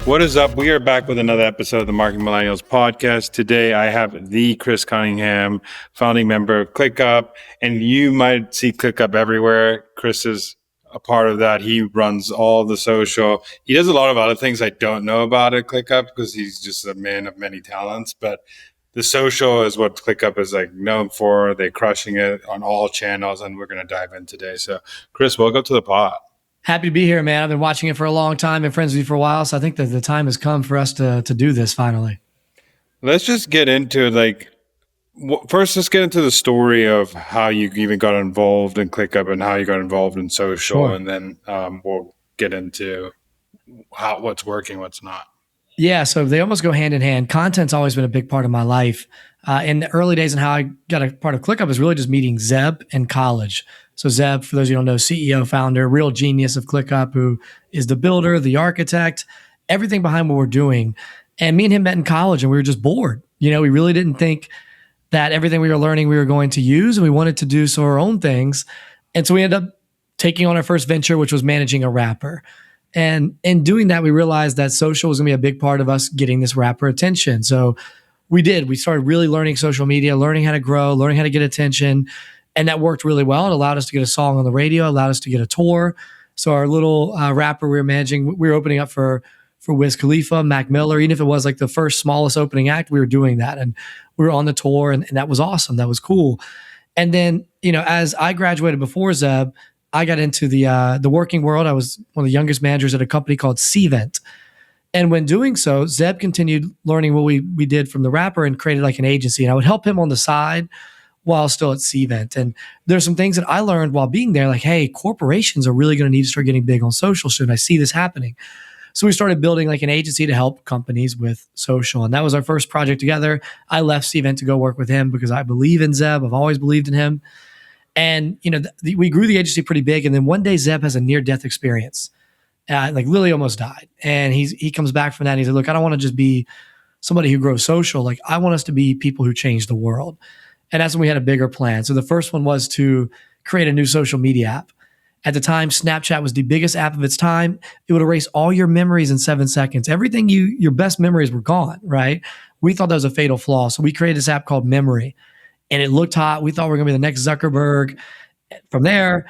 What is up? We are back with another episode of the Marketing Millennials podcast. Today, I have the Chris Cunningham, founding member of ClickUp, and you might see ClickUp everywhere. Chris is a part of that. He runs all the social. He does a lot of other things I don't know about at ClickUp because he's just a man of many talents. But the social is what ClickUp is like known for. They're crushing it on all channels, and we're going to dive in today. So, Chris, welcome to the pod. Happy to be here, man. I've been watching it for a long time and friends with you for a while. So I think that the time has come for us to do this finally. Let's just get into first, let's get into the story of how you even got involved in ClickUp and how you got involved in social. Sure. And then we'll get into what's working, what's not. Yeah, so they almost go hand in hand. Content's always been a big part of my life. In the early days and how I got a part of ClickUp is really just meeting Zeb in college. So Zeb, for those of you who don't know, CEO, founder, real genius of ClickUp, who is the builder, the architect, everything behind what we're doing. And me and him met in college and we were just bored. You know, we really didn't think that everything we were learning we were going to use, and we wanted to do some of our own things. And so we ended up taking on our first venture, which was managing a rapper. And in doing that, we realized that social was going to be a big part of us getting this rapper attention. So we did. We started really learning social media, learning how to grow, learning how to get attention. And that worked really well. It allowed us to get a song on the radio, allowed us to get a tour. So our little rapper we were managing, we were opening up for Wiz Khalifa, Mac Miller. Even if it was like the first smallest opening act, we were doing that. And we were on the tour, and that was awesome. That was cool. And then, you know, as I graduated before Zeb, I got into the working world. I was one of the youngest managers at a company called Cvent. And when doing so, Zeb continued learning what we did from the rapper and created like an agency. And I would help him on the side while still at Cvent. And there's some things that I learned while being there, like, hey, corporations are really going to need to start getting big on social soon. I see this happening. So we started building like an agency to help companies with social. And that was our first project together. I left Cvent to go work with him because I believe in Zeb. I've always believed in him. And, you know, we grew the agency pretty big. And then one day Zeb has a near-death experience. Like Lily almost died. And he comes back from that and he's like, look, I don't want to just be somebody who grows social. Like, I want us to be people who change the world. And that's when we had a bigger plan. So the first one was to create a new social media app. At the time, Snapchat was the biggest app of its time. It would erase all your memories in 7 seconds. Everything your best memories were gone, right? We thought that was a fatal flaw. So we created this app called Memory. And it looked hot. We thought we were going to be the next Zuckerberg. From there,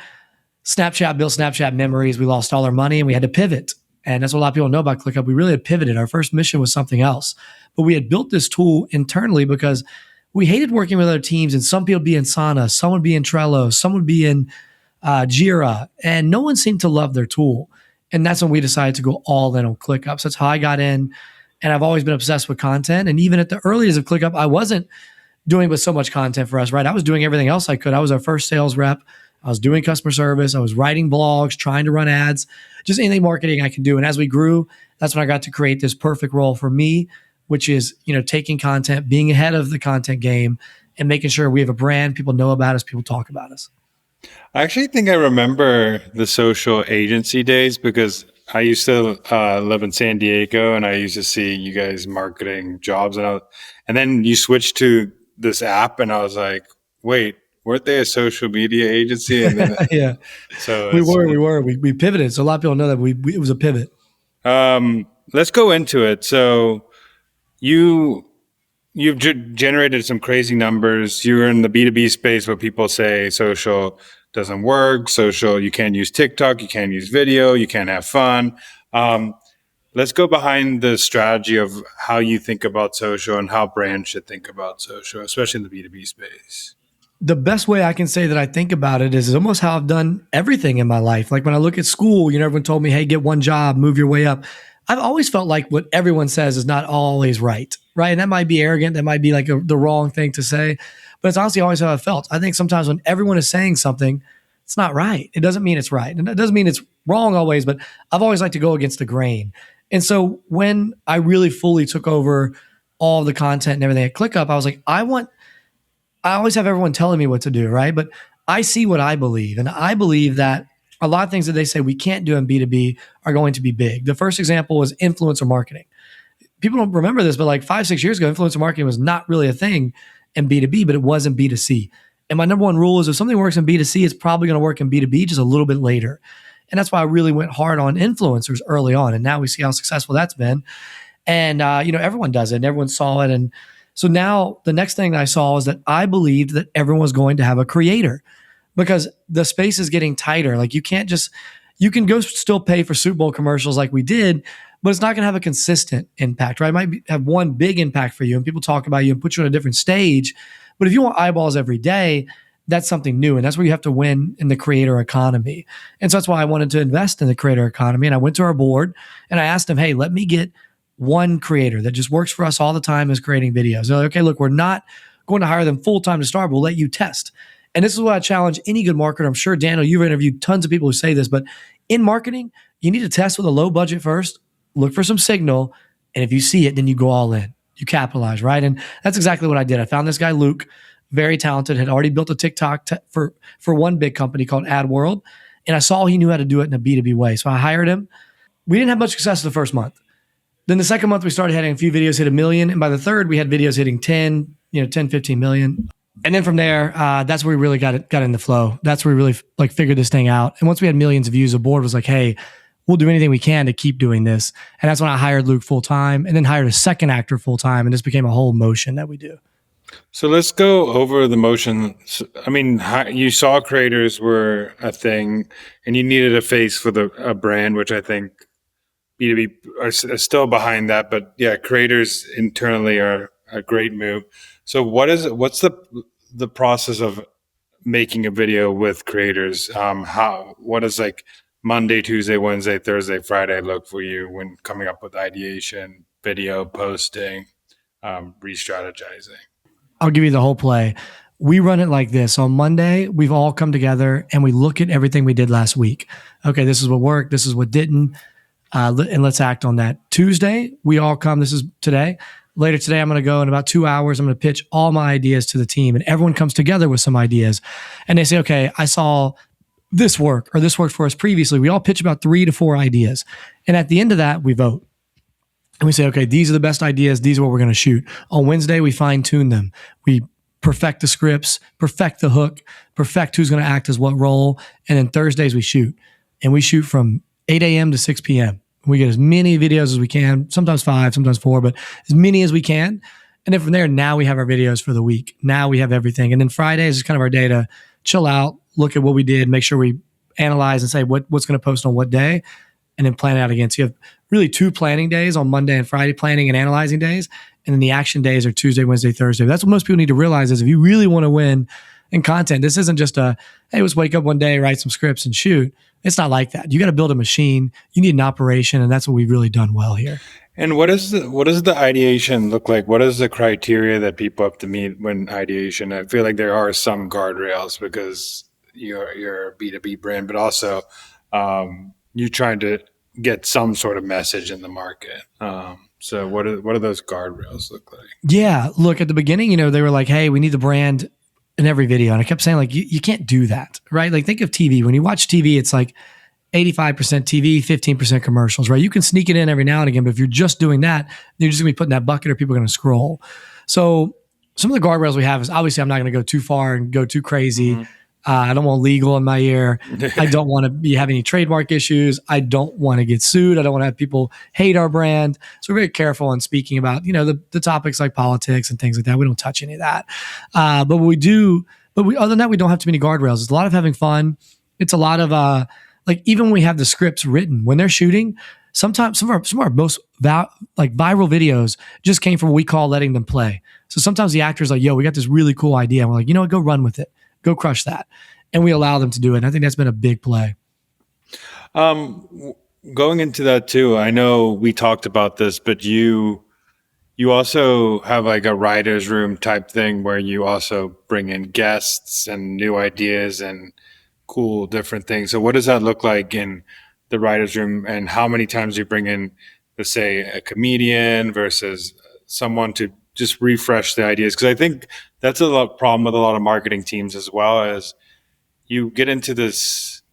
Snapchat built Snapchat Memories. We lost all our money and we had to pivot. And that's what a lot of people know about ClickUp. We really had pivoted. Our first mission was something else. But we had built this tool internally because we hated working with other teams, and some people would be in Sana, some would be in Trello, some would be in Jira, and no one seemed to love their tool. And that's when we decided to go all in on ClickUp. So that's how I got in. And I've always been obsessed with content. And even at the early days of ClickUp, I wasn't doing with so much content for us, right? I was doing everything else I could. I was our first sales rep. I was doing customer service. I was writing blogs, trying to run ads, just anything marketing I can do. And as we grew, that's when I got to create this perfect role for me, which is, you know, taking content, being ahead of the content game, and making sure we have a brand, people know about us, people talk about us. I actually think I remember the social agency days because I used to live in San Diego, and I used to see you guys marketing jobs, and then you switched to this app, and I was like, wait, weren't they a social media agency? And then, yeah, so we were. We pivoted. So a lot of people know that it was a pivot. Let's go into it. So you've generated some crazy numbers. You're in the B2B space where people say social doesn't work. Social, you can't use TikTok, you can't use video, you can't have fun. Let's go behind the strategy of how you think about social and how brands should think about social, especially in the B2B space. The best way I can say that I think about it is almost how I've done everything in my life. Like when I look at school, you know, everyone told me, hey, get one job, move your way up. I've always felt like what everyone says is not always right? And that might be arrogant. That might be like the wrong thing to say. But it's honestly always how I felt. I think sometimes when everyone is saying something, it's not right. It doesn't mean it's right. And it doesn't mean it's wrong always, but I've always liked to go against the grain. And so when I really fully took over all of the content and everything at ClickUp, I was like, I always have everyone telling me what to do, right? But I see what I believe. And I believe that a lot of things that they say we can't do in B2B are going to be big. The first example was influencer marketing. People don't remember this, but like 5-6 years ago, influencer marketing was not really a thing in B2B, but it was in B2C. And my number one rule is if something works in B2C, it's probably going to work in B2B just a little bit later. And that's why I really went hard on influencers early on. And now we see how successful that's been. And, everyone does it and everyone saw it. And so now the next thing I saw is that I believed that everyone was going to have a creator because the space is getting tighter. Like you can go still pay for Super Bowl commercials like we did, but it's not going to have a consistent impact, right? It might have one big impact for you and people talk about you and put you on a different stage. But if you want eyeballs every day, that's something new. And that's where you have to win in the creator economy. And so that's why I wanted to invest in the creator economy. And I went to our board and I asked them, hey, let me get one creator that just works for us all the time is creating videos. They're like, okay, look, we're not going to hire them full time to start. We'll let you test. And this is what I challenge any good marketer. I'm sure, Daniel, you've interviewed tons of people who say this, but in marketing, you need to test with a low budget first, look for some signal. And if you see it, then you go all in, you capitalize, right? And that's exactly what I did. I found this guy, Luke, very talented, had already built a TikTok for one big company called AdWorld. And I saw he knew how to do it in a B2B way. So I hired him. We didn't have much success the first month. Then the second month we started hitting a few videos hit 1 million. And by the third, we had videos hitting 10, 15 million. And then from there, that's where we really got in the flow. That's where we really figured this thing out. And once we had millions of views, the board was like, hey, we'll do anything we can to keep doing this. And that's when I hired Luke full time and then hired a second actor full time. And this became a whole motion that we do. So let's go over the motion. I mean, you saw creators were a thing and you needed a face for a brand, which I think B2B are still behind that. But yeah, creators internally are a great move. So what's the process of making a video with creators? What does like Monday, Tuesday, Wednesday, Thursday, Friday look for you when coming up with ideation, video posting, re-strategizing? I'll give you the whole play. We run it like this. On Monday, we've all come together and we look at everything we did last week. Okay, this is what worked. This is what didn't. And let's act on that. Tuesday, we all come. This is today. Later today, I'm going to go in about 2 hours. I'm going to pitch all my ideas to the team and everyone comes together with some ideas. And they say, okay, I saw this work or this worked for us previously. We all pitch about 3 to 4 ideas. And at the end of that, we vote. And we say, okay, these are the best ideas. These are what we're going to shoot. On Wednesday, we fine tune them. We perfect the scripts, perfect the hook, perfect who's going to act as what role. And then Thursdays we shoot. And we shoot from 8 a.m. to 6 p.m. We get as many videos as we can, sometimes 5, sometimes 4, but as many as we can. And then from there, now we have our videos for the week. Now we have everything. And then Fridays is kind of our day to chill out, look at what we did, make sure we analyze and say what's going to post on what day, and then plan it out again. So you have really 2 planning days on Monday and Friday, planning and analyzing days. And then the action days are Tuesday, Wednesday, Thursday. That's what most people need to realize is if you really want to win in content, this isn't just hey, let's wake up one day, write some scripts and shoot. It's not like that. You got to build a machine. You need an operation. And that's what we've really done well here. And what does the ideation look like? What is the criteria that people have to meet when ideation? I feel like there are some guardrails because you're a B2B brand, but also you're trying to get some sort of message in the market. So what do those guardrails look like? Yeah, look, at the beginning, they were like, hey, we need the brand in every video. And I kept saying like, you can't do that, right? Like think of TV. When you watch TV, it's like 85% TV, 15% commercials, right? You can sneak it in every now and again, but if you're just doing that, you're just gonna be putting that bucket or people are gonna scroll. So some of the guardrails we have is obviously I'm not gonna go too far and go too crazy. Mm-hmm. I don't want legal in my ear. I don't want to have any trademark issues. I don't want to get sued. I don't want to have people hate our brand. So we're very careful in speaking about, the topics like politics and things like that. We don't touch any of that. But what we do, other than that, we don't have too many guardrails. It's a lot of having fun. It's a lot of, even when we have the scripts written, when they're shooting, sometimes some of our most viral videos just came from what we call letting them play. So sometimes the actor's like, yo, we got this really cool idea. And we're like, you know what, go run with it. Go crush that. And we allow them to do it. And I think that's been a big play. Going into that too, I know we talked about this, but you also have like a writer's room type thing where you also bring in guests and new ideas and cool different things. So what does that look like in the writer's room, and how many times do you bring in, let's say, a comedian versus someone to just refresh the ideas? Because I think that's a problem with a lot of marketing teams as well, as you get into this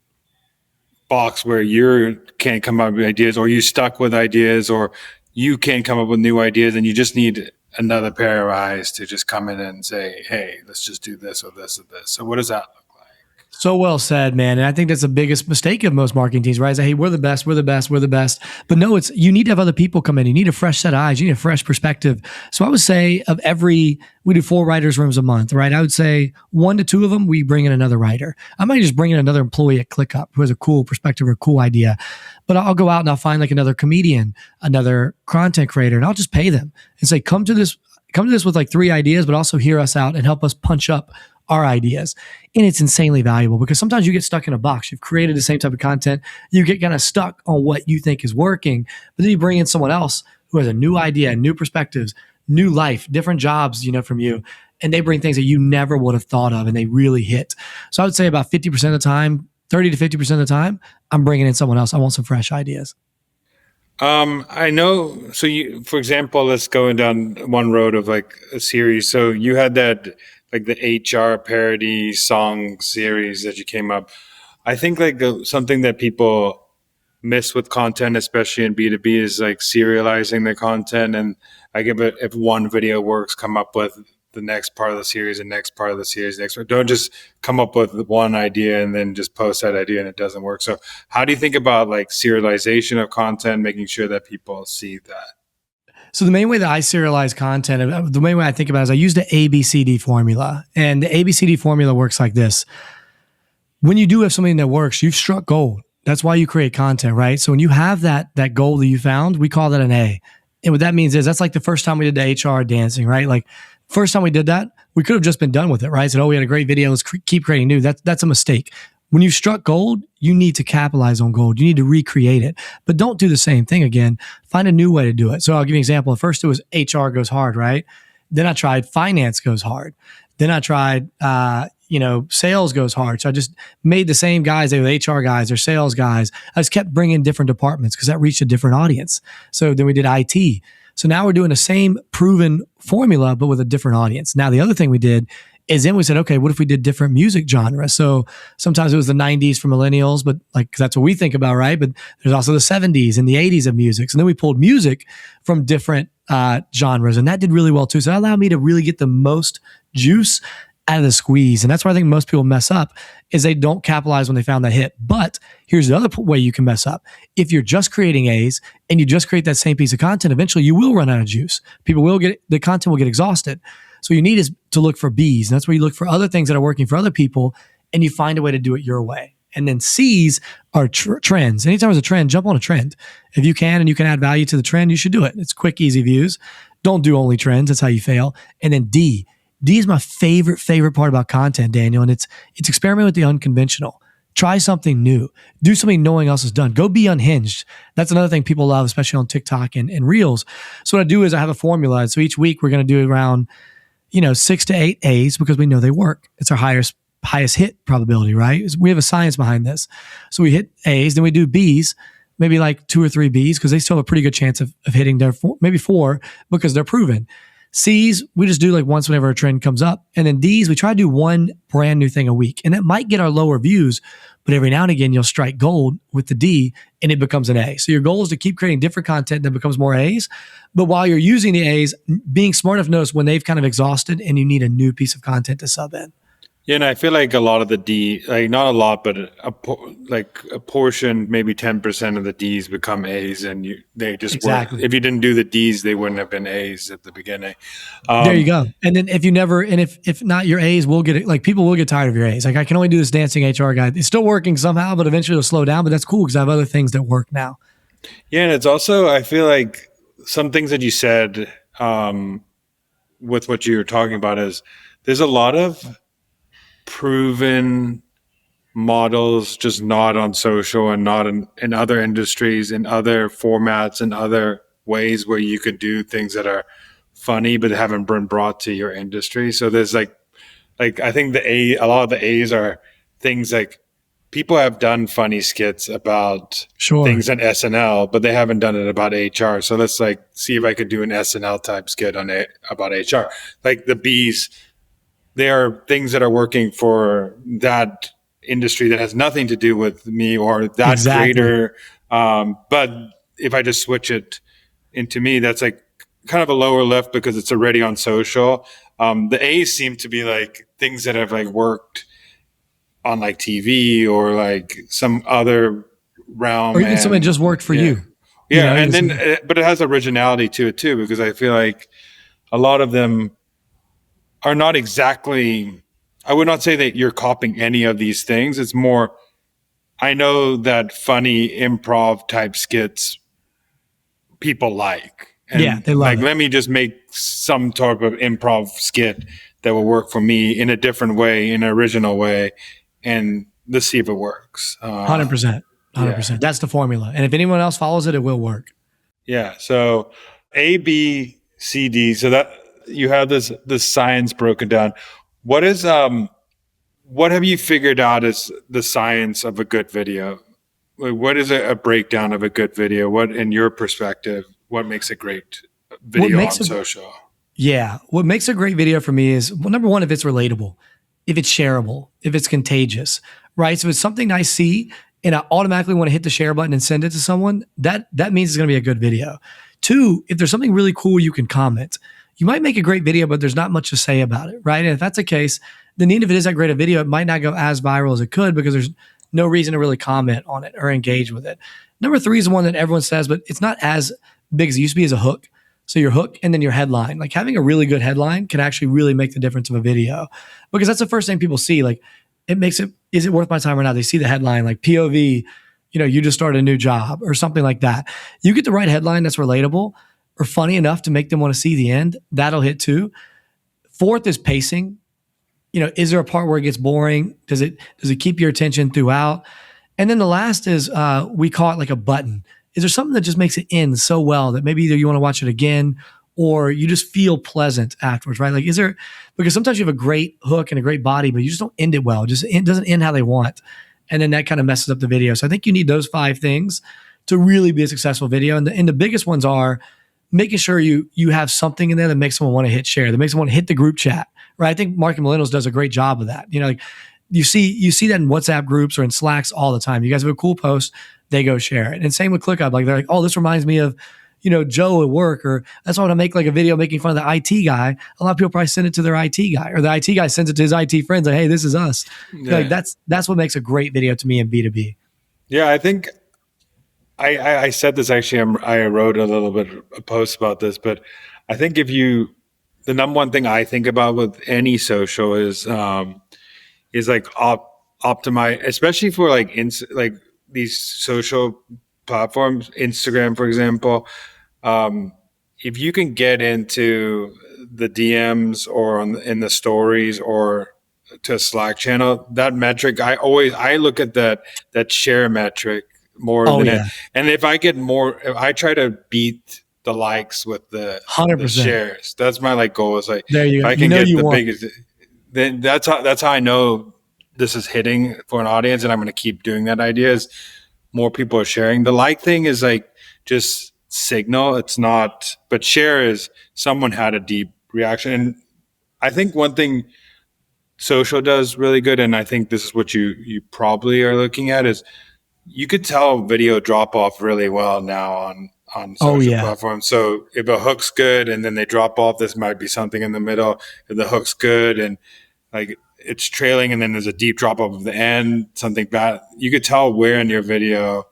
box where you can't come up with ideas, or you're stuck with ideas, or you can't come up with new ideas, and you just need another pair of eyes to just come in and say, hey, let's just do this or this or this. So what does that look like? So well said, man. And I think that's the biggest mistake of most marketing teams, right? Is that, hey, we're the best, we're the best, we're the best. But no, it's you need to have other people come in. You need a fresh set of eyes. You need a fresh perspective. So I would say we do 4 writers' rooms a month, right? I would say 1 to 2 of them, we bring in another writer. I might just bring in another employee at ClickUp who has a cool perspective or a cool idea. But I'll go out and I'll find like another comedian, another content creator, and I'll just pay them and say, come to this with like 3 ideas, but also hear us out and help us punch up our ideas. And it's insanely valuable because sometimes you get stuck in a box. You've created the same type of content. You get kind of stuck on what you think is working, but then you bring in someone else who has a new idea, new perspectives, new life, different jobs, from you. And they bring things that you never would have thought of and they really hit. So I would say about 50% of the time, 30 to 50% of the time, I'm bringing in someone else. I want some fresh ideas. I know. So for example, let's go down one road of like a series. So you had that, like the HR parody song series that you came up. I think like something that people miss with content, especially in B2B, is like serializing the content. And I give it, if one video works, come up with the next part of the series, the next part of the series, next part. Don't just come up with one idea and then just post that idea and it doesn't work. So how do you think about like serialization of content, making sure that people see that? So the main way that I serialize content, the main way I think about it is I use the ABCD formula. And the ABCD formula works like this. When you do have something that works, you've struck gold. That's why you create content, right? So when you have that goal that you found, we call that an A. And what that means is that's like the first time we did the HR dancing, right? Like first time we did that, we could have just been done with it, right? Said, oh, we had a great video. Let's keep creating new. That's a mistake. When you struck gold, you need to capitalize on gold. You need to recreate it, but don't do the same thing again. Find a new way to do it. So I'll give you an example. At first it was HR goes hard, right? Then I tried finance goes hard. Then I tried, sales goes hard. So I just made the same guys, they were HR guys or sales guys. I just kept bringing different departments because that reached a different audience. So then we did IT. So now we're doing the same proven formula, but with a different audience. Now, the other thing we did is then we said, okay, what if we did different music genres? So sometimes it was the 90s for millennials, but like, 'cause that's what we think about, right? But there's also the 70s and the 80s of music. So then we pulled music from different genres, and that did really well too. So that allowed me to really get the most juice out of the squeeze. And that's why I think most people mess up is they don't capitalize when they found that hit. But here's the other way you can mess up. If you're just creating A's and you just create that same piece of content, eventually you will run out of juice. The content will get exhausted. So you need is to look for B's. And that's where you look for other things that are working for other people and you find a way to do it your way. And then C's are trends. Anytime there's a trend, jump on a trend. If you can and you can add value to the trend, you should do it. It's quick, easy views. Don't do only trends. That's how you fail. And then D is my favorite part about content, Daniel. And it's experiment with the unconventional. Try something new. Do something no one else has done. Go be unhinged. That's another thing people love, especially on TikTok and Reels. So what I do is I have a formula. And so each week we're going to do around 6 to 8 A's because we know they work. It's our highest hit probability, right? We have a science behind this. So we hit A's, then we do B's, maybe like 2 or 3 B's because they still have a pretty good chance of hitting their maybe 4 because they're proven. C's, we just do like once whenever a trend comes up. And then D's, we try to do one brand new thing a week. And that might get our lower views, but every now and again, you'll strike gold with the D and it becomes an A. So your goal is to keep creating different content that becomes more A's. But while you're using the A's, being smart enough to notice when they've kind of exhausted and you need a new piece of content to sub in. Yeah, and I feel like a lot of the D, like not a lot, but a portion, maybe 10% of the D's become A's, and they just exactly. weren't. If you didn't do the D's, they wouldn't have been A's at the beginning. There you go. And then if not your A's, will get it. Like people will get tired of your A's. Like I can only do this dancing HR guy. It's still working somehow, but eventually it'll slow down. But that's cool because I have other things that work now. Yeah, and it's also I feel like some things that you said with what you were talking about is there's a lot of proven models, just not on social and not in other industries, in other formats, and other ways where you could do things that are funny but haven't been brought to your industry. So there's like I think a lot of the A's are things like people have done funny skits about things on SNL, but they haven't done it about HR. So let's like see if I could do an SNL type skit about HR. Like the B's, they are things that are working for that industry that has nothing to do with me or that creator. But if I just switch it into me, that's like kind of a lower lift because it's already on social. The A's seem to be like things that have like worked on like TV or like some other realm, Or even something that just worked for you. Yeah, and then but it has originality to it too, because I feel like a lot of them are not exactly. I would not say that you're copying any of these things. It's more, I know that funny improv type skits people like. And they love like, it. let me just make some type of improv skit that will work for me in a different way, in an original way, and let's see if it works. 100%. 100%. Yeah. That's the formula. And if anyone else follows it, it will work. Yeah. So A, B, C, D. So that you have this science broken down. What is what have you figured out is the science of a good video? Like, what is a breakdown of a good video? What, in your perspective, what makes a great video on social? Yeah. What makes a great video for me is, well, number one, if it's relatable, if it's shareable, if it's contagious, right? So if it's something I see and I automatically want to hit the share button and send it to someone, that means it's going to be a good video. Two, if there's something really cool you can comment. You might make a great video, but there's not much to say about it, right? And if that's the case, then even if it is that great a video, it might not go as viral as it could because there's no reason to really comment on it or engage with it. Number three is the one that everyone says, but it's not as big as it used to be, as a hook. So your hook and then your headline. Like, having a really good headline can actually really make the difference of a video, because that's the first thing people see. Like, it makes it, is it worth my time or not? They see the headline, like POV, you just started a new job or something like that. You get the right headline that's relatable or funny enough to make them want to see the end. That'll hit too. Fourth is pacing. Is there a part where it gets boring? Does it keep your attention throughout? And then the last is, we call it like a button. Is there something that just makes it end so well that maybe either you want to watch it again or you just feel pleasant afterwards, right? Like, because sometimes you have a great hook and a great body, but you just don't end it well. It doesn't end how they want. And then that kind of messes up the video. So I think you need those 5 things to really be a successful video. And the biggest ones are making sure you have something in there that makes someone want to hit share, that makes someone hit the group chat, right? I think Marketing Millennials does a great job of that. Like, you see that in WhatsApp groups or in Slacks all the time. You guys have a cool post, they go share it. And same with ClickUp. Like, they're like, oh, this reminds me of, Joe at work, or that's why I want to make like a video making fun of the IT guy. A lot of people probably send it to their IT guy, or the IT guy sends it to his IT friends. Like, hey, this is us. Yeah. Like, that's what makes a great video to me in B2B. Yeah, I think I said this actually. I wrote a little bit a post about this, but I think the number one thing I think about with any social is like optimize, especially for like these social platforms, Instagram, for example. If you can get into the DMs or in the stories or to a Slack channel, that metric, I look at that share metric more than it. And if I get more, if I try to beat the likes with the 100% shares. That's my like goal. Is like, there you go. If I can get the biggest, then that's how I know this is hitting for an audience, and I'm going to keep doing that. Idea is more people are sharing. The like thing is like just signal. It's not, but share is someone had a deep reaction. And I think one thing social does really good, and I think this is what you probably are looking at, is you could tell video drop off really well now on social platforms. So if a hook's good and then they drop off, this might be something in the middle. If the hook's good and like it's trailing and then there's a deep drop off of the end, something bad, you could tell where in your video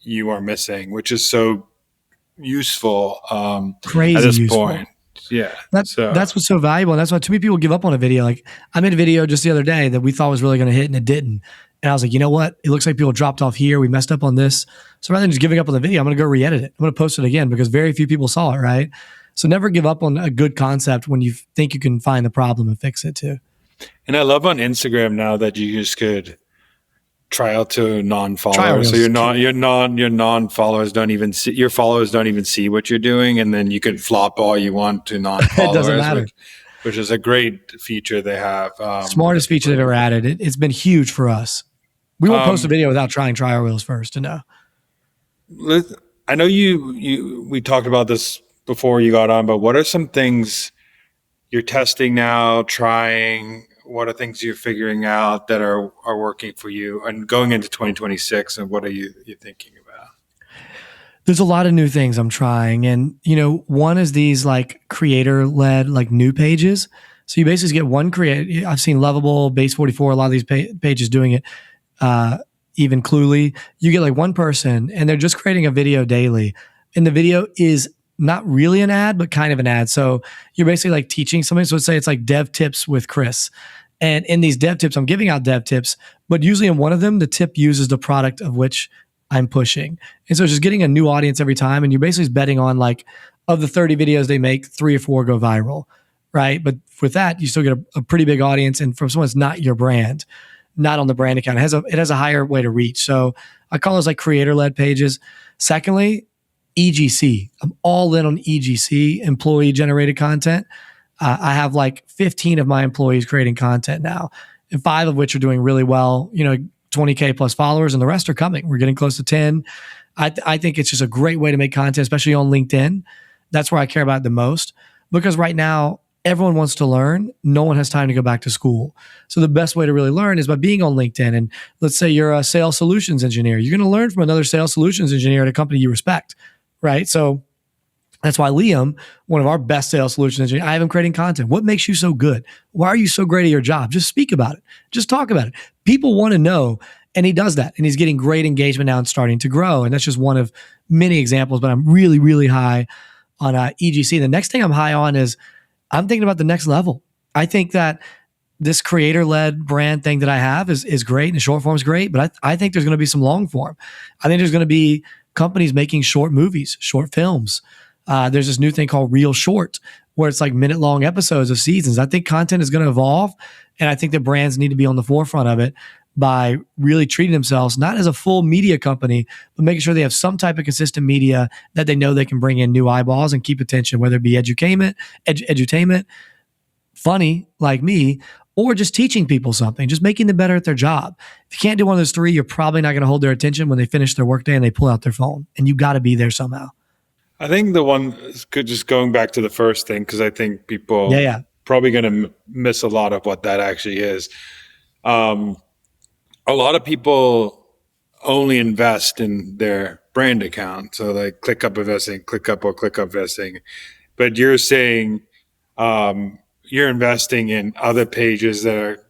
you are missing, which is so useful crazy at this useful. point. Yeah. That's what's so valuable. And that's why too many people give up on a video. Like, I made a video just the other day that we thought was really going to hit and it didn't. And I was like, you know what? It looks like people dropped off here. We messed up on this. So rather than just giving up on the video, I'm going to go re-edit it. I'm going to post it again because very few people saw it, right? So never give up on a good concept when you think you can find the problem and fix it too. And I love on Instagram now that you just could trial to non-followers. So your non-followers don't even see, your followers don't even see what you're doing. And then you could flop all you want to non-followers. It doesn't matter. Which is a great feature they have. Smartest feature they've ever added. It's been huge for us. We won't post a video without trying trial reels first to know. I know we talked about this before you got on, but what are some things you're testing now, trying? What are things you're figuring out that are working for you and going into 2026? And what are you thinking about? There's a lot of new things I'm trying. And, one is these like creator led, like new pages. So you basically get one create. I've seen Lovable, Base 44, a lot of these pages doing it. Even Cluely, you get like one person and they're just creating a video daily. And the video is not really an ad, but kind of an ad. So you're basically like teaching something. So let's say it's like dev tips with Chris. And in these dev tips, I'm giving out dev tips, but usually in one of them, the tip uses the product of which I'm pushing. And so it's just getting a new audience every time. And you're basically betting on like, of the 30 videos they make, 3 or 4 go viral, right? But with that, you still get a pretty big audience. And from someone that's not your brand, not on the brand account, it has a higher way to reach. So I call those like creator-led pages. Secondly, EGC. I'm all in on EGC, employee-generated content. I have like 15 of my employees creating content now, and 5 of which are doing really well, 20K plus followers, and the rest are coming. We're getting close to 10. I think it's just a great way to make content, especially on LinkedIn. That's where I care about it the most, because right now, everyone wants to learn. No one has time to go back to school. So the best way to really learn is by being on LinkedIn. And let's say you're a sales solutions engineer. You're going to learn from another sales solutions engineer at a company you respect, right? So that's why Liam, one of our best sales solutions engineers, I have him creating content. What makes you so good? Why are you so great at your job? Just speak about it. Just talk about it. People want to know. And he does that. And he's getting great engagement now and starting to grow. And that's just one of many examples. But I'm really, really high on EGC. The next thing I'm high on is I'm thinking about the next level. I think that this creator-led brand thing that I have is great, and the short form is great, but I think there's going to be some long form. I think there's going to be companies making short movies, short films. There's this new thing called Real Short, where it's like minute-long episodes of seasons. I think content is going to evolve, and I think that brands need to be on the forefront of it by really treating themselves not as a full media company, but making sure they have some type of consistent media that they know they can bring in new eyeballs and keep attention, whether it be edutainment, funny like me, or just teaching people something, just making them better at their job. If you can't do one of those 3, you're probably not going to hold their attention when they finish their workday and they pull out their phone, and you got to be there somehow. I think the one could just going back to the first thing, because I think people probably going to miss a lot of what that actually is. A lot of people only invest in their brand account. So like ClickUp investing, ClickUp investing. But you're saying you're investing in other pages that are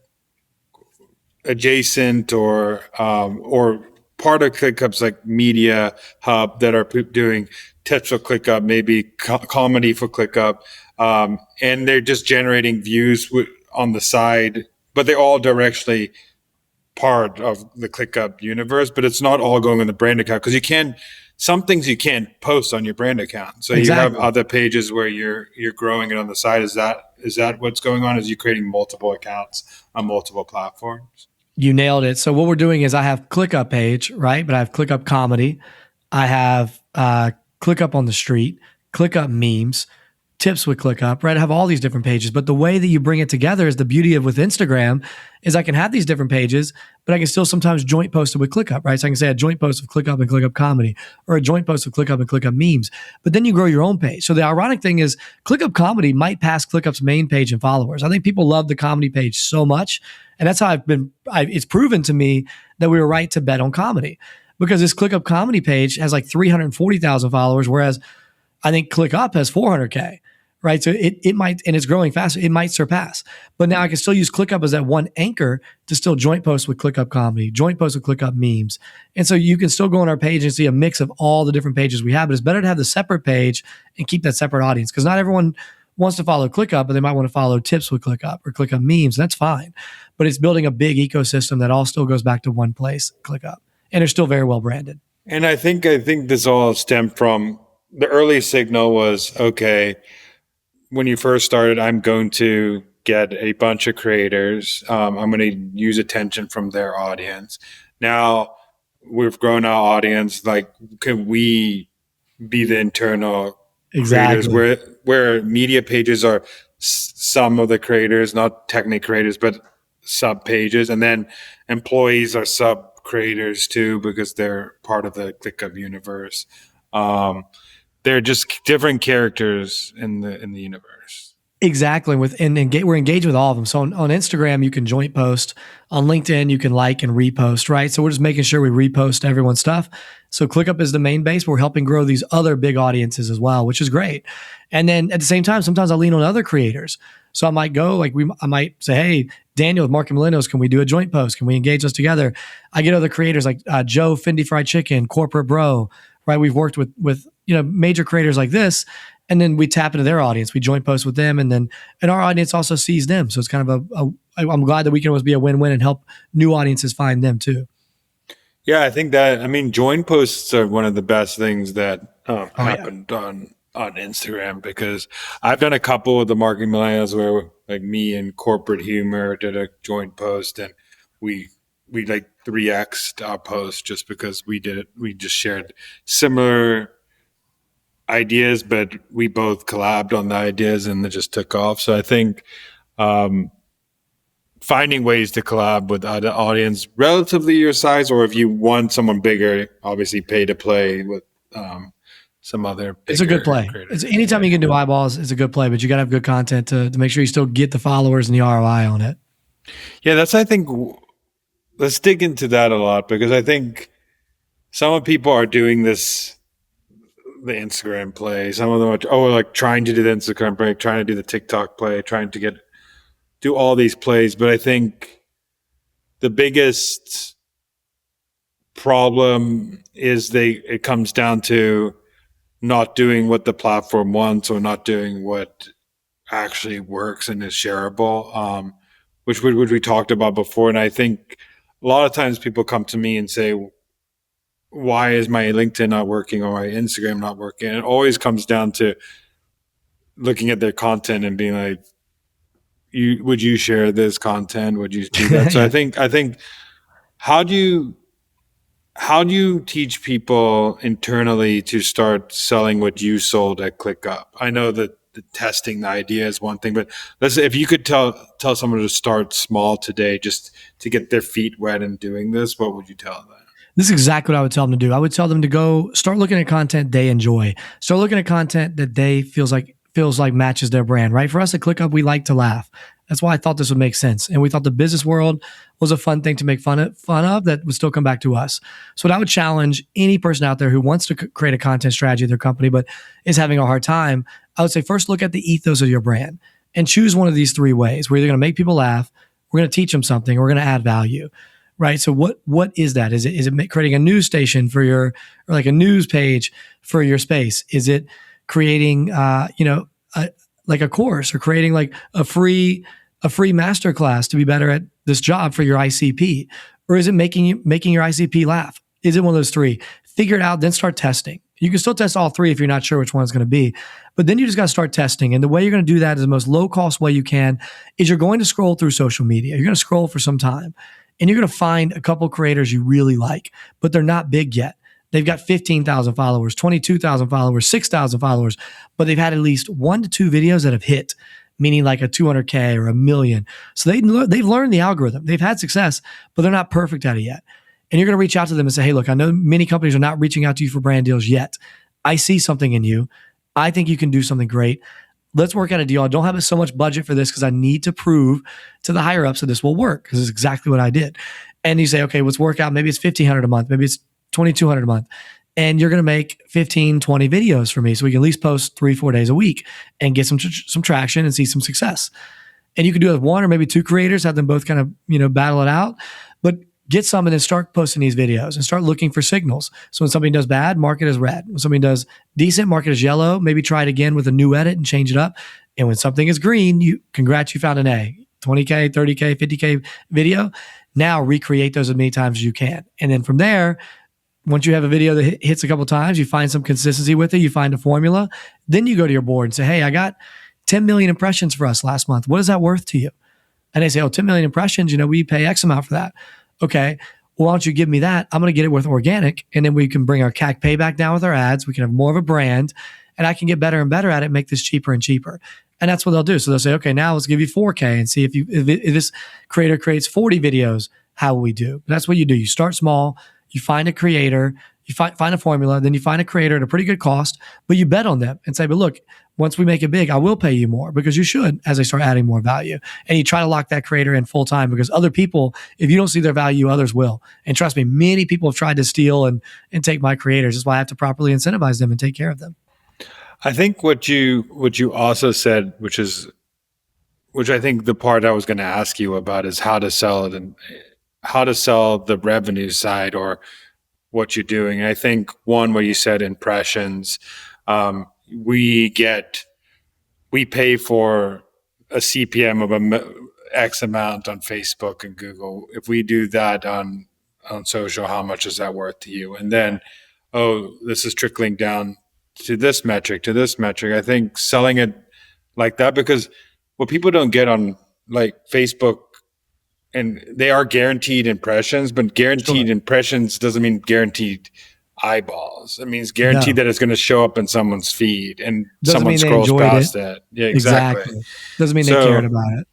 adjacent or part of ClickUp's like media hub that are doing tips for ClickUp, maybe comedy for ClickUp. And they're just generating views on the side, but they're all directly part of the ClickUp universe, but it's not all going on the brand account, because some things you can't post on your brand account. So exactly. You have other pages where you're growing it on the side. Is that what's going on? Is you creating multiple accounts on multiple platforms? You nailed it. So what we're doing is I have ClickUp page, right? But I have ClickUp comedy. I have ClickUp on the street, ClickUp memes, tips with ClickUp, right? I have all these different pages, but the way that you bring it together is the beauty of with Instagram is I can have these different pages, but I can still sometimes joint post it with ClickUp, right? So I can say a joint post of ClickUp and ClickUp comedy, or a joint post of ClickUp and ClickUp memes, but then you grow your own page. So the ironic thing is ClickUp comedy might pass ClickUp's main page in followers. I think people love the comedy page so much. And that's how it's proven to me that we were right to bet on comedy, because this ClickUp comedy page has like 340,000 followers, whereas I think ClickUp has 400K. Right. So it might, and it's growing faster, it might surpass. But now I can still use ClickUp as that one anchor to still joint post with ClickUp comedy, joint post with ClickUp memes. And so you can still go on our page and see a mix of all the different pages we have, but it's better to have the separate page and keep that separate audience, because not everyone wants to follow ClickUp, but they might want to follow tips with ClickUp or ClickUp memes. That's fine. But it's building a big ecosystem that all still goes back to one place, ClickUp. And they're still very well branded. And I think this all stemmed from the early signal was, okay, when you first started, I'm going to get a bunch of creators. I'm going to use attention from their audience. Now we've grown our audience. Like, can we be the internal creators where media pages are some of the creators, not technically creators, but sub pages, and then employees are sub creators too, because they're part of the ClickUp universe. They're just different characters in the universe. Exactly. We're engaged with all of them. So on Instagram, you can joint post. On LinkedIn, you can like and repost, right? So we're just making sure we repost everyone's stuff. So ClickUp is the main base. But we're helping grow these other big audiences as well, which is great. And then at the same time, sometimes I lean on other creators. So I might go, I might say, hey, Daniel with Marketing Millennials, can we do a joint post? Can we engage us together? I get other creators like Joe Fendi Fried Chicken, Corporate Bro, right? We've worked with major creators like this, and then we tap into their audience. We joint post with them, and our audience also sees them. So it's kind of I'm glad that we can always be a win-win and help new audiences find them too. Yeah, I think that, join posts are one of the best things that happened on Instagram, because I've done a couple of the Marketing Millennials where like me and Corporate Humor did a joint post, and we like 3x'd our post just because we did it. We just shared similar ideas, but we both collabed on the ideas and it just took off. So I think finding ways to collab with an audience relatively your size, or if you want someone bigger, obviously pay to play with some other bigger. It's a good play. It's anytime you can do eyeballs, it's a good play, but you got to have good content to make sure you still get the followers and the ROI on it. Yeah, I think, let's dig into that a lot, because I think some people are doing this, the Instagram play. Some of them are like trying to do the Instagram play, trying to do the TikTok play, trying to do all these plays. But I think the biggest problem is it comes down to not doing what the platform wants, or not doing what actually works and is shareable, which we talked about before. And I think a lot of times people come to me and say, why is my LinkedIn not working, or my Instagram not working? And it always comes down to looking at their content and being like, would you share this content? Would you do that? So I think how do you teach people internally to start selling what you sold at ClickUp? I know that the testing the idea is one thing, but if you could tell someone to start small today, just to get their feet wet in doing this, what would you tell them? This is exactly what I would tell them to do. I would tell them to go start looking at content they enjoy. Start looking at content that they feels like matches their brand, right? For us at ClickUp, we like to laugh. That's why I thought this would make sense. And we thought the business world was a fun thing to make fun of that would still come back to us. So what I would challenge any person out there who wants to create a content strategy of their company, but is having a hard time, I would say first look at the ethos of your brand and choose one of these three ways. We're either going to make people laugh, we're going to teach them something, or we're going to add value. Right. So what is that? Is it creating a news station or like a news page for your space? Is it creating, like a course, or creating like a free masterclass to be better at this job for your ICP? Or is it making your ICP laugh? Is it one of those three? Figure it out, then start testing. You can still test all three if you're not sure which one it's going to be, but then you just got to start testing. And the way you're going to do that is the most low cost way you can is you're going to scroll through social media. You're going to scroll for some time. And you're going to find a couple creators you really like, but they're not big yet. They've got 15,000 followers, 22,000 followers, 6,000 followers, but they've had at least 1 to 2 videos that have hit, meaning like a 200K or a million. So they've learned the algorithm. They've had success, but they're not perfect at it yet. And you're going to reach out to them and say, hey, look, I know many companies are not reaching out to you for brand deals yet. I see something in you. I think you can do something great. Let's work out a deal. I don't have so much budget for this because I need to prove to the higher ups that this will work, because it's exactly what I did. And you say, okay, let's work out. Maybe it's $1,500 a month. Maybe it's $2,200 a month. And you're going to make 15, 20 videos for me, so we can at least post 3-4 days a week and get some traction and see some success. And you can do it with 1 or maybe 2 creators, have them both kind of, battle it out. But get some and then start posting these videos and start looking for signals. So when somebody does bad, mark it as red. When somebody does decent, mark it as yellow. Maybe try it again with a new edit and change it up. And when something is green, you found an A. 20K, 30K, 50K video. Now recreate those as many times as you can. And then from there, once you have a video that hits a couple of times, you find some consistency with it, you find a formula, then you go to your board and say, hey, I got 10 million impressions for us last month. What is that worth to you? And they say, 10 million impressions, we pay X amount for that. Okay, well, why don't you give me that? I'm going to get it with organic, and then we can bring our CAC payback down with our ads. We can have more of a brand, and I can get better and better at it, make this cheaper and cheaper. And that's what they'll do. So they'll say, okay, now let's give you 4K and see if this creator creates 40 videos, how will we do? That's what you do. You start small, you find a creator, you find a formula, then you find a creator at a pretty good cost, but you bet on them and say, but look, once we make it big, I will pay you more, because you should, as they start adding more value. And you try to lock that creator in full time, because other people, if you don't see their value, others will. And trust me, many people have tried to steal and take my creators. That's why I have to properly incentivize them and take care of them. I think what you also said, which is which I think the part I was going to ask you about is how to sell it and how to sell the revenue side or what you're doing. And I think one, where you said impressions, um, we get, we pay for a CPM of X amount on Facebook and Google. If we do that on social, how much is that worth to you? And then, oh, this is trickling down to this metric, to this metric. I think selling it like that, because what people don't get on like Facebook, and they are guaranteed impressions, but guaranteed Sure. impressions doesn't mean guaranteed eyeballs. It means guaranteed No, that it's going to show up in someone's feed and doesn't someone mean they scrolls enjoyed it. past that. Yeah, exactly. Exactly. Doesn't mean they cared So, about it.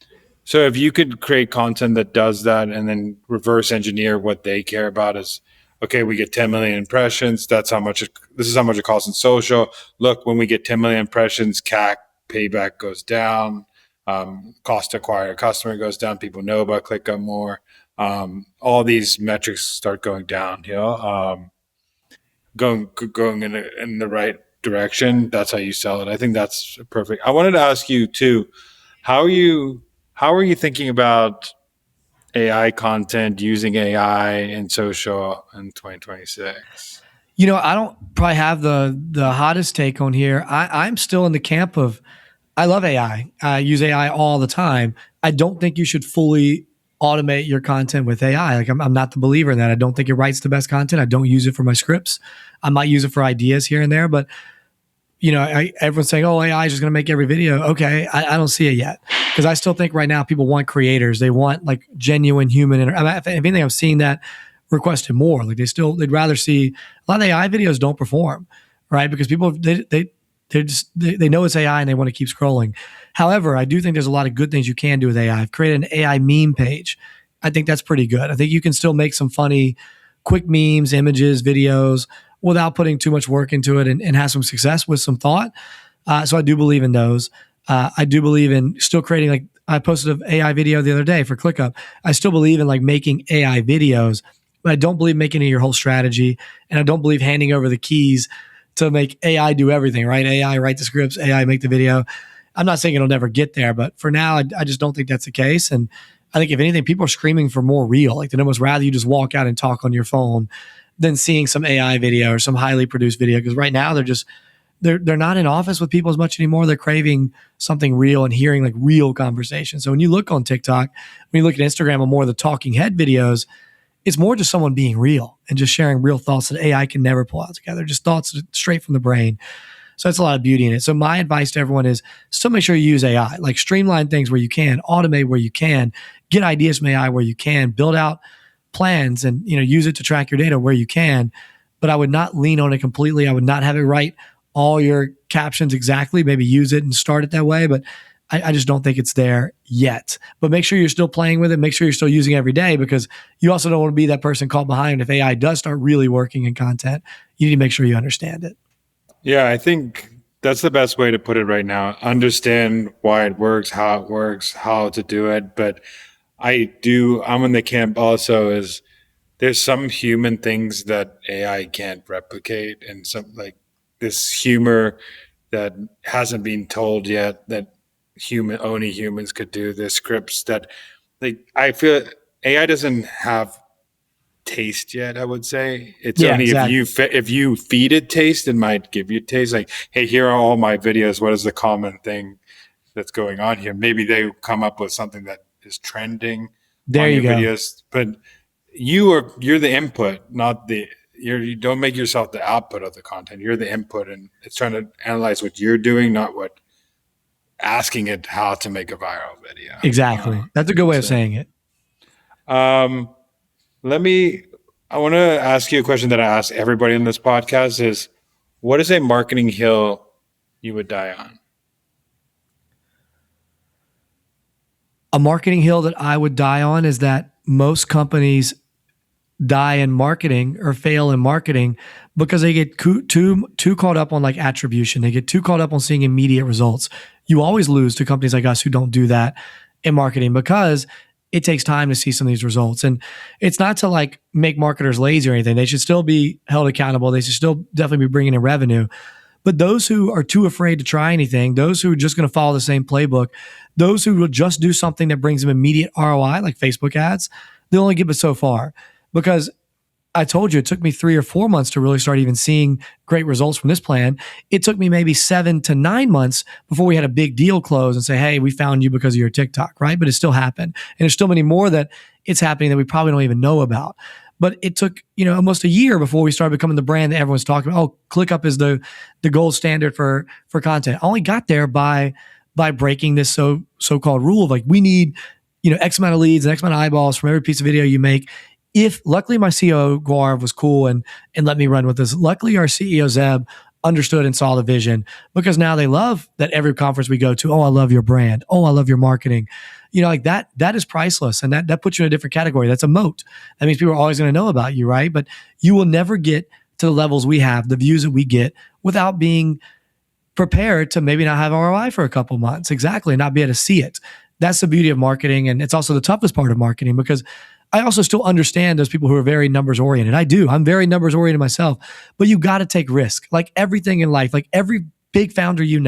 so if you could create content that does that and then reverse engineer what they care about is, okay, we get 10 million impressions. That's how much this is how much it costs in social. Look, when we get 10 million impressions, CAC payback goes down. Cost to acquire a customer goes down. People know about ClickUp more. All these metrics start going down, going in the right direction. That's how you sell it. I think that's perfect. I wanted to ask you too, how are you how are you thinking about AI content, using AI in social in 2026? I don't probably have the hottest take on here. I'm still in the camp of I love AI. I use AI all the time. I don't think you should fully automate your content with AI. Like I'm not the believer in that. I don't think it writes the best content. I don't use it for my scripts. I might use it for ideas here and there, but everyone's saying, "Oh, AI is just going to make every video." Okay, I don't see it yet because I still think right now people want creators. They want like genuine human. If anything, I'm seeing that requested more. Like they'd rather see a lot of AI videos don't perform, right? Because people they know it's AI and they want to keep scrolling. However, I do think there's a lot of good things you can do with AI. I've created an AI meme page. I think that's pretty good. I think you can still make some funny, quick memes, images, videos without putting too much work into it and have some success with some thought. So I do believe in those. I do believe in still creating, like I posted an AI video the other day for ClickUp. I still believe in like making AI videos, but I don't believe making it your whole strategy. And I don't believe handing over the keys to make AI do everything, right? AI write the scripts, AI make the video. I'm not saying it'll never get there, but for now, I just don't think that's the case. And I think if anything, people are screaming for more real. Like they'd almost rather you just walk out and talk on your phone than seeing some AI video or some highly produced video. Because right now they're not in office with people as much anymore. They're craving something real and hearing like real conversation. So when you look on TikTok, when you look at Instagram or more of the talking head videos, it's more just someone being real and just sharing real thoughts that AI can never pull out together, just thoughts straight from the brain. So that's a lot of beauty in it. So my advice to everyone is still make sure you use AI, like streamline things where you can, automate where you can, get ideas from AI where you can, build out plans and use it to track your data where you can. But I would not lean on it completely. I would not have it write all your captions exactly. Maybe use it and start it that way, but I just don't think it's there yet. But make sure you're still playing with it. Make sure you're still using it every day because you also don't want to be that person caught behind. If AI does start really working in content, you need to make sure you understand it. Yeah, I think that's the best way to put it right now. Understand why it works, how to do it. But I'm in the camp also is there's some human things that AI can't replicate and some like this humor that hasn't been told yet that only humans could do. There's scripts that like I feel AI doesn't have taste yet. I would say it's Yeah, only exactly. if you feed it taste, it might give you taste. Like, hey, here are all my videos. What is the common thing that's going on here? Maybe they come up with something that is trending There on you your go. videos, but you're the input, not the you don't make yourself the output of the content. You're the input, and it's trying to analyze what you're doing, not what asking it how to make a viral video. Exactly. That's a good way of So, saying it. um, let me. I want to ask you a question that I ask everybody on this podcast: is what is a marketing hill you would die on? A marketing hill that I would die on is that most companies die in marketing or fail in marketing because they get too caught up on like attribution. They get too caught up on seeing immediate results. You always lose to companies like us who don't do that in marketing because it takes time to see some of these results. And it's not to like make marketers lazy or anything. They should still be held accountable. They should still definitely be bringing in revenue. But those who are too afraid to try anything, those who are just going to follow the same playbook, those who will just do something that brings them immediate ROI, like Facebook ads, they'll only get us so far. Because I told you, it took me 3 or 4 months to really start even seeing great results from this plan. It took me maybe 7 to 9 months before we had a big deal close and say, hey, we found you because of your TikTok, right? But it still happened. And there's still many more that it's happening that we probably don't even know about. But it took, almost a year before we started becoming the brand that everyone's talking about. Oh, ClickUp is the gold standard for content. I only got there by breaking this so-called rule of like, we need, X amount of leads and X amount of eyeballs from every piece of video you make. If luckily my CEO Gaurav was cool and let me run with this. Luckily our CEO Zeb understood and saw the vision, because now they love that every conference we go to. Oh, I love your brand. Oh, I love your marketing. Like that is priceless. And that puts you in a different category. That's a moat. That means people are always going to know about you, right? But you will never get to the levels we have, the views that we get, without being prepared to maybe not have ROI for a couple months. Exactly. And not be able to see it. That's the beauty of marketing. And it's also the toughest part of marketing, because I also still understand those people who are very numbers oriented. I do. I'm very numbers oriented myself, but you got to take risk. Like everything in life, like every big founder, you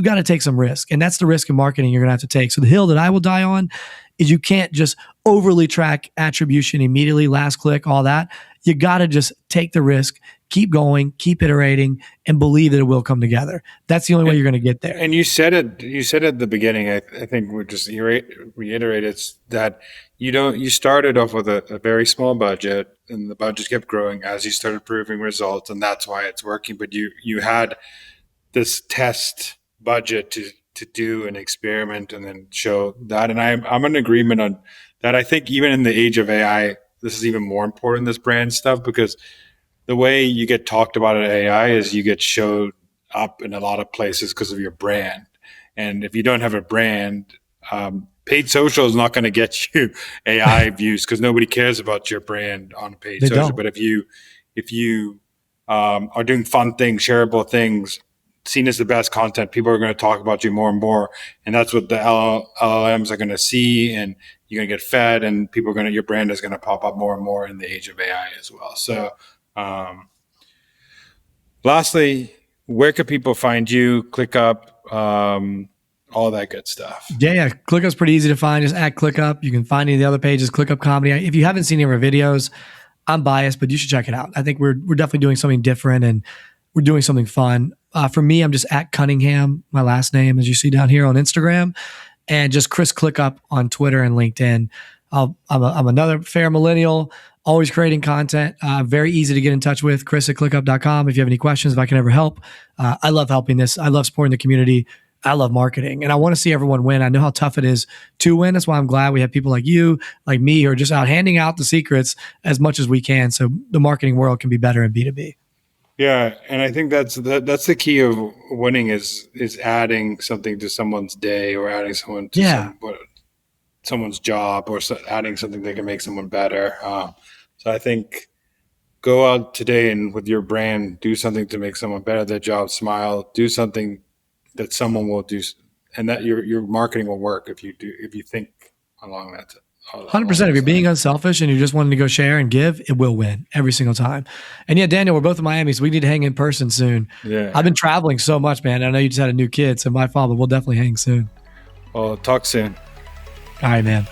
got to take some risk. And that's the risk in marketing you're going to have to take. So the hill that I will die on is you can't just overly track attribution immediately, last click, all that. You got to just take the risk, keep going, keep iterating, and believe that it will come together. That's the only way you're going to get there. And you said at the beginning, I think we'll just reiterate it's that you started off with a very small budget, and the budget kept growing as you started proving results, and that's why it's working. But you had this test budget to do an experiment and then show that. And I'm in agreement on that. I think even in the age of AI, this is even more important, this brand stuff, because the way you get talked about at AI is you get showed up in a lot of places because of your brand. And if you don't have a brand, paid social is not going to get you AI views, because nobody cares about your brand on paid social. Don't. But if you are doing fun things, shareable things, seen as the best content, people are going to talk about you more and more. And that's what the LLMs are going to see, and you're going to get fed, and your brand is going to pop up more and more in the age of AI as well. So, lastly, where can people find you? ClickUp, all that good stuff. Yeah. ClickUp's pretty easy to find. Just at ClickUp. You can find any of the other pages, ClickUp Comedy. If you haven't seen any of our videos, I'm biased, but you should check it out. I think we're definitely doing something different, and we're doing something fun. For me, I'm just at Cunningham, my last name, as you see down here on Instagram, and just Chris ClickUp on Twitter and LinkedIn. I'm another fair millennial, always creating content. Very easy to get in touch with. Chris at ClickUp.com. If you have any questions, if I can ever help. I love helping this. I love supporting the community. I love marketing, and I want to see everyone win. I know how tough it is to win. That's why I'm glad we have people like you, like me, who are just out handing out the secrets as much as we can, so the marketing world can be better in B2B. Yeah, and I think that's the key of winning is adding something to someone's day, or adding someone to someone's job, or adding something that can make someone better. So I think go out today and with your brand, do something to make someone better, their job, smile, do something that someone will do, and that your marketing will work if you think along that. 100%. If you're being unselfish and you're just wanting to go share and give, it will win every single time. And yeah, Daniel, we're both in Miami, so we need to hang in person soon. Yeah, I've been traveling so much, man. I know you just had a new kid, so my fault, but we'll definitely hang soon. Well, talk soon. All right, man.